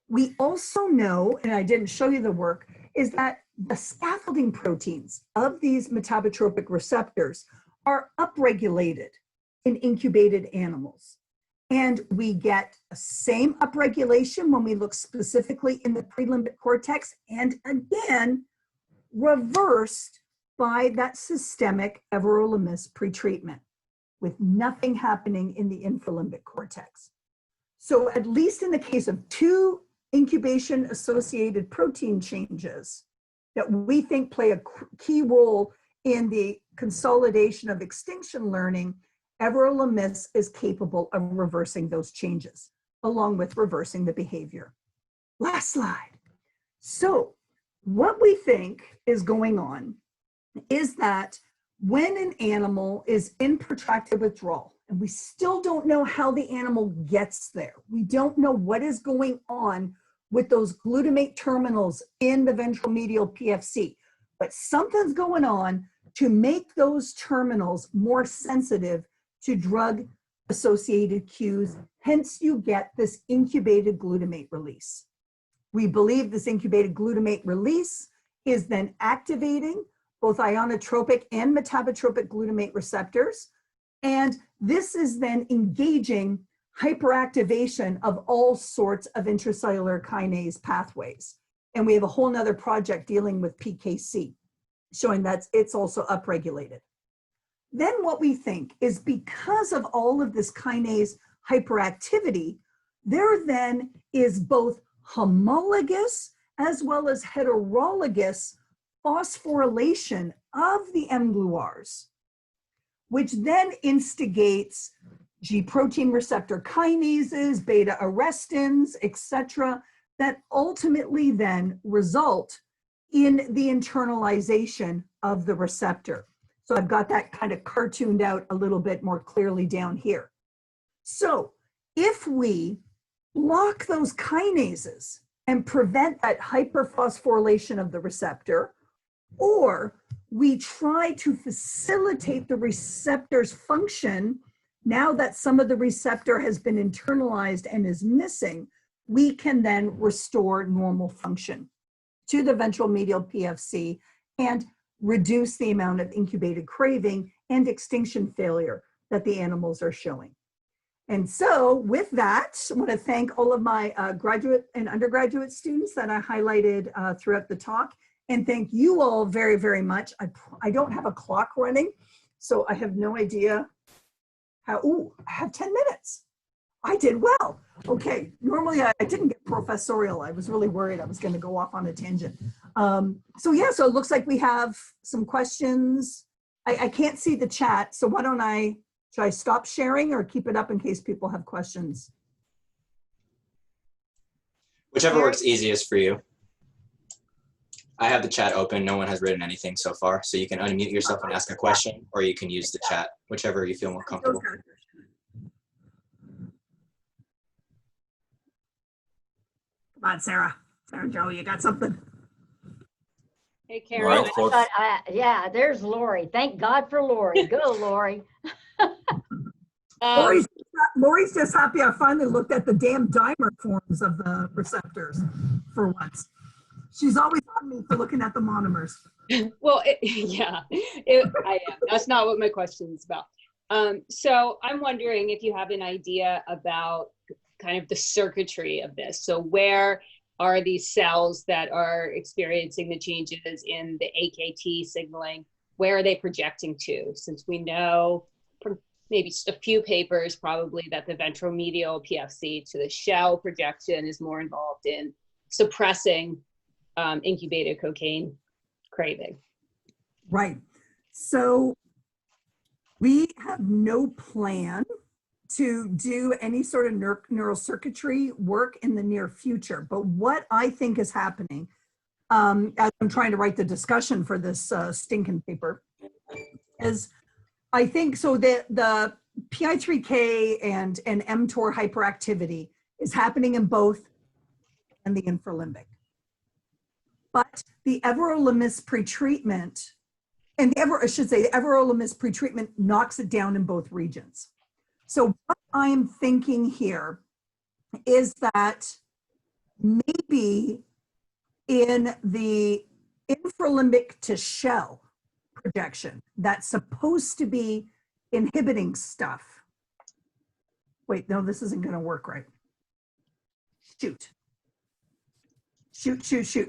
We also know, and I didn't show you the work, is that the scaffolding proteins of these metabotropic receptors are upregulated in incubated animals. And we get the same upregulation when we look specifically in the prelimbic cortex, and again, reversed by that systemic everolimus pretreatment, with nothing happening in the infralimbic cortex. So at least in the case of 2 incubation-associated protein changes that we think play a key role in the consolidation of extinction learning, everolimus is capable of reversing those changes, along with reversing the behavior. Last slide. So what we think is going on is that when an animal is in protracted withdrawal, and we still don't know how the animal gets there, we don't know what is going on with those glutamate terminals in the ventral medial PFC, but something's going on to make those terminals more sensitive to drug-associated cues. Hence, you get this incubated glutamate release. We believe this incubated glutamate release is then activating both ionotropic and metabotropic glutamate receptors. And this is then engaging hyperactivation of all sorts of intracellular kinase pathways. And we have a whole nother project dealing with PKC, showing that it's also upregulated. Then what we think is because of all of this kinase hyperactivity, there then is both homologous as well as heterologous phosphorylation of the mGluRs, which then instigates G protein receptor kinases, beta arrestins, etc., that ultimately then result in the internalization of the receptor. So I've got that kind of cartooned out a little bit more clearly down here. So if we block those kinases and prevent that hyperphosphorylation of the receptor, or we try to facilitate the receptor's function, now that some of the receptor has been internalized and is missing, we can then restore normal function to the ventral medial PFC and reduce the amount of incubated craving and extinction failure that the animals are showing. And so with that, I want to thank all of my graduate and undergraduate students that I highlighted throughout the talk. And thank you all very, very much. I don't have a clock running, so I have no idea how, ooh, I have 10 minutes. I did well. Okay, normally I didn't get professorial. I was really worried I was going to go off on a tangent. So yeah, so it looks like we have some questions. I can't see the chat, so why don't should I stop sharing or keep it up in case people have questions? Whichever works easiest for you. I have the chat open. No one has written anything so far, so you can unmute yourself and ask a question, or you can use the chat, whichever you feel more comfortable. Come on, Sarah. Sarah Joe, you got something? Hey, Karen. Right, Yeah, there's Lori. Thank God for Lori. Go, Lori. Lori's just happy I finally looked at the damn dimer forms of the receptors for once. She's always on me for looking at the monomers. Well, I am. That's not what my question is about. So I'm wondering if you have an idea about kind of the circuitry of this. So where are these cells that are experiencing the changes in the AKT signaling? Where are they projecting to? Since we know maybe just a few papers probably that the ventromedial PFC to the shell projection is more involved in suppressing incubated cocaine craving. Right. So we have no plan to do any sort of neural circuitry work in the near future. But what I think is happening, as I'm trying to write the discussion for this stinking paper, is I think so that the PI3K and mTOR hyperactivity is happening in both and the infralimbic. But the everolimus pretreatment, and the everolimus pretreatment knocks it down in both regions. So what I'm thinking here is that maybe in the infralimbic to shell projection that's supposed to be inhibiting stuff. Wait, no, this isn't going to work right. Shoot.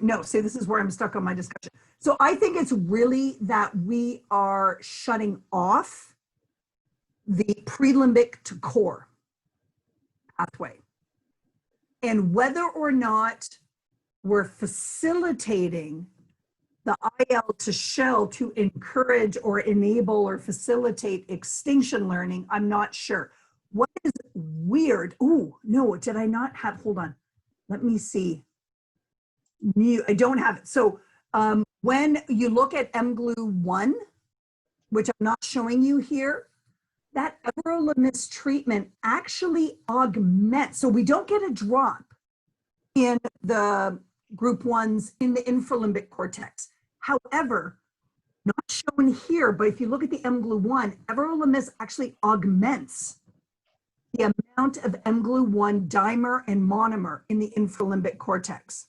No, see, this is where I'm stuck on my discussion. So I think it's really that we are shutting off the prelimbic to core pathway. And whether or not we're facilitating the IL to shell to encourage or enable or facilitate extinction learning, I'm not sure. What is weird, oh, no, did I not have, hold on, let me see. I don't have it. So when you look at mGlu1, which I'm not showing you here, that everolimus treatment actually augments. So we don't get a drop in the group 1s in the infralimbic cortex. However, not shown here, but if you look at the mGlu1, everolimus actually augments the amount of mGlu1 dimer and monomer in the infralimbic cortex.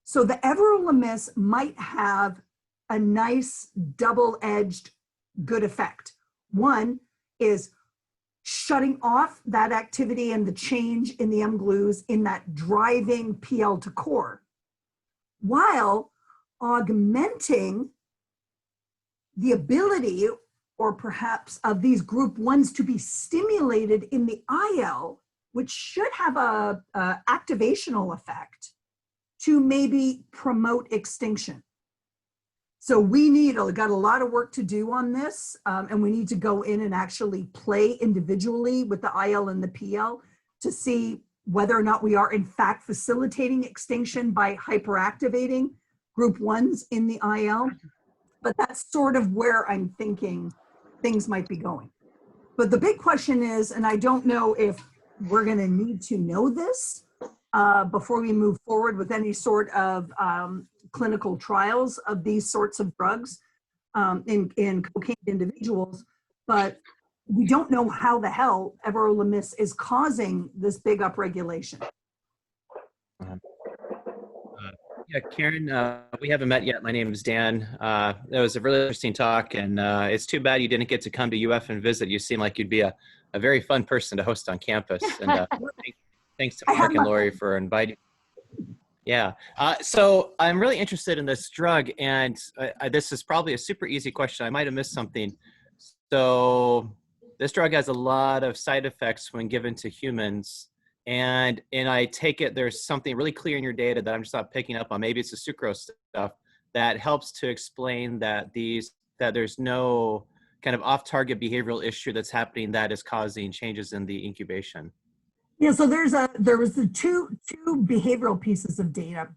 So the everolimus might have a nice double-edged good effect. One is shutting off that activity and the change in the mGlus in that driving PL to core, while augmenting the ability or perhaps of these group 1s to be stimulated in the IL, which should have a activational effect to maybe promote extinction. So we got a lot of work to do on this, and we need to go in and actually play individually with the IL and the PL to see whether or not we are in fact facilitating extinction by hyperactivating group 1s in the IL. But that's sort of where I'm thinking things might be going. But the big question is, and I don't know if we're going to need to know this before we move forward with any sort of clinical trials of these sorts of drugs in cocaine individuals, but we don't know how the hell everolimus is causing this big upregulation. Yeah, Karen, we haven't met yet. My name is Dan. That was a really interesting talk, and it's too bad you didn't get to come to UF and visit. You seem like you'd be a very fun person to host on campus. And thanks to Mark and Lori for inviting. Yeah, so I'm really interested in this drug, and this is probably a super easy question. I might have missed something. So this drug has a lot of side effects when given to humans. And I take it there's something really clear in your data that I'm just not picking up on. Maybe it's the sucrose stuff that helps to explain that there's no kind of off-target behavioral issue that's happening that is causing changes in the incubation. Yeah, so there was the two behavioral pieces of data.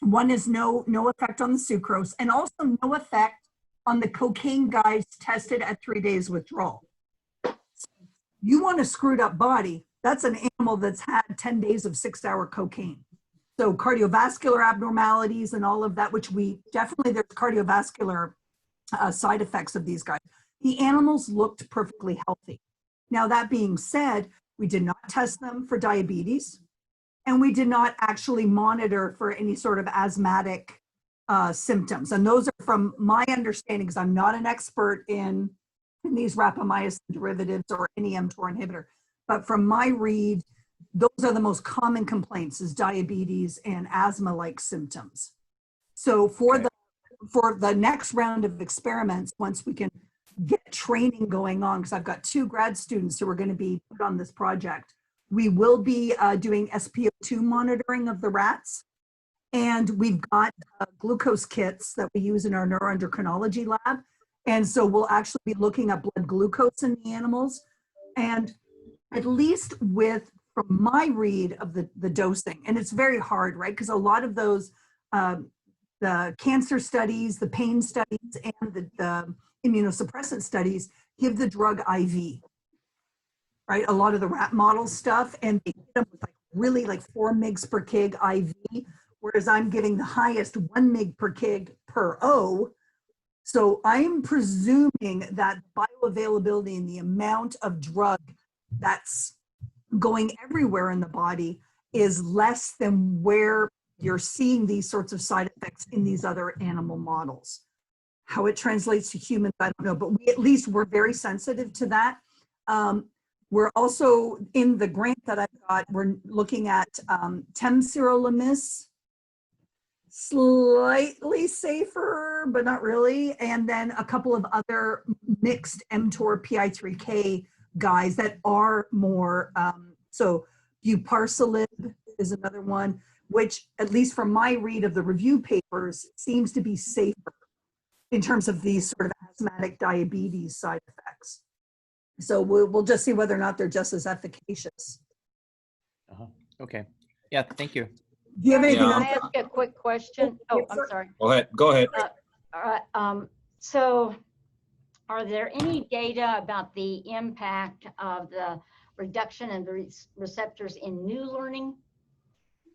One is no effect on the sucrose, and also no effect on the cocaine guys tested at 3 days withdrawal. So you want a screwed up body, that's an animal that's had 10 days of 6-hour cocaine. So cardiovascular abnormalities and all of that, which there's cardiovascular side effects of these guys. The animals looked perfectly healthy. Now, that being said, we did not test them for diabetes, and we did not actually monitor for any sort of asthmatic symptoms. And those are from my understanding, because I'm not an expert in these rapamycin derivatives or any mTOR inhibitor. But from my read, those are the most common complaints, is diabetes and asthma-like symptoms. So for the next round of experiments, once we can get training going on, because I've got 2 grad students who are going to be put on this project. We will be doing SpO2 monitoring of the rats. And we've got glucose kits that we use in our neuroendocrinology lab. And so we'll actually be looking at blood glucose in the animals. And at least from my read of the dosing, and it's very hard, right? Because a lot of those, the cancer studies, the pain studies, and the immunosuppressant studies give the drug IV, right? A lot of the rat model stuff, and they hit them with really 4 mg per kg IV, whereas I'm giving the highest 1 mg per kg per O. So I'm presuming that bioavailability and the amount of drug that's going everywhere in the body is less than where you're seeing these sorts of side effects in these other animal models. How it translates to humans, I don't know, but we're very sensitive to that. We're also, in the grant that I've got, we're looking at temsirolimus, slightly safer, but not really. And then a couple of other mixed mTOR PI3K guys that are more, so buparsolib is another one, which at least from my read of the review papers seems to be safer in terms of these sort of asthmatic diabetes side effects. So we'll just see whether or not they're just as efficacious. Okay. Yeah, thank you. Do you have anything Can I else? ask a quick question? Oh, I'm sorry. Go ahead. All right. So are there any data about the impact of the reduction in the receptors in new learning?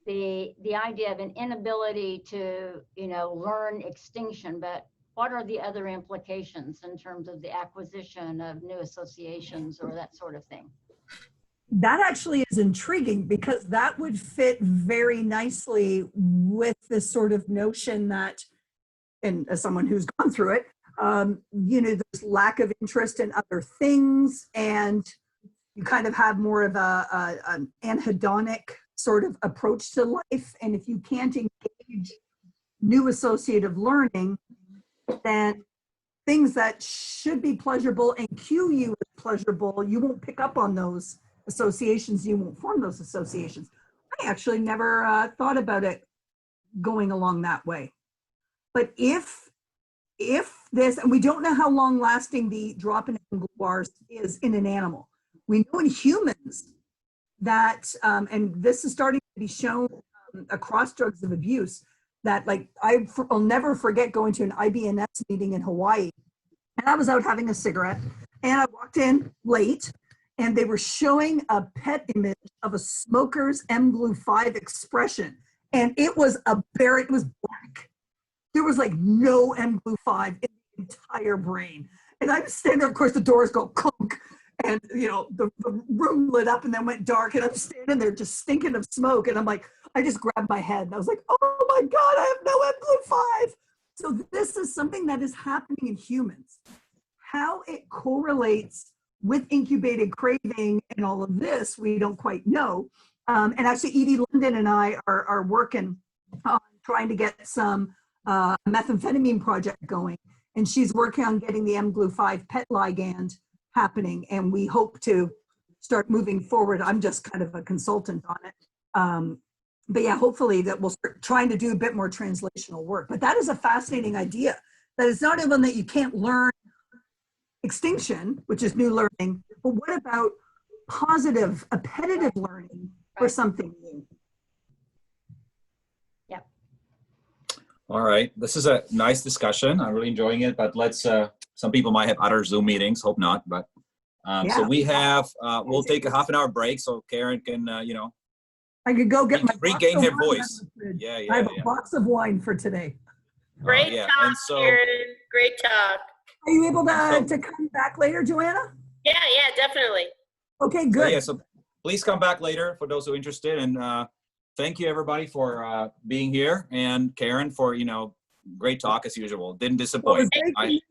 The idea of an inability to, learn extinction, but what are the other implications in terms of the acquisition of new associations or that sort of thing? That actually is intriguing, because that would fit very nicely with this sort of notion that, and as someone who's gone through it, there's lack of interest in other things, and you kind of have more of an anhedonic sort of approach to life. And if you can't engage new associative learning, then things that should be pleasurable and cue you as pleasurable, you won't pick up on those associations, you won't form those associations. I actually never thought about it going along that way. But if this, and we don't know how long lasting the drop in mGluR is in an animal. We know in humans that, and this is starting to be shown across drugs of abuse, that I'll never forget going to an IBNS meeting in Hawaii, and I was out having a cigarette, and I walked in late, and they were showing a PET image of a smoker's mGlu5 expression, and it was it was black. There was no mGlu5 in the entire brain. And I'm standing there, of course, the doors go clunk, and the room lit up and then went dark, and I'm standing there just stinking of smoke, and I just grabbed my head and I was like, oh my God, I have no mGlu5. So this is something that is happening in humans. How it correlates with incubated craving and all of this, we don't quite know. And actually, Edie London and I are working on trying to get some methamphetamine project going. And she's working on getting the mGlu5 PET ligand happening. And we hope to start moving forward. I'm just kind of a consultant on it. But yeah, hopefully that we'll start trying to do a bit more translational work. But that is a fascinating idea. That it's not even that you can't learn extinction, which is new learning, but what about positive, appetitive learning for something new? Yep. All right. This is a nice discussion. I'm really enjoying it, but let's, some people might have other Zoom meetings, hope not, but so we have, we'll take a half an hour break so Karen can, I could go get my regain her voice. Yeah, I have a box of wine for today. Great yeah. talk, And so, Karen. Great talk. Are you able to come back later, Joanna? Yeah, definitely. Okay, so good. yeah, so please come back later for those who are interested. And thank you everybody for being here, and Karen for, great talk as usual. Didn't Well, disappoint. it was great to meet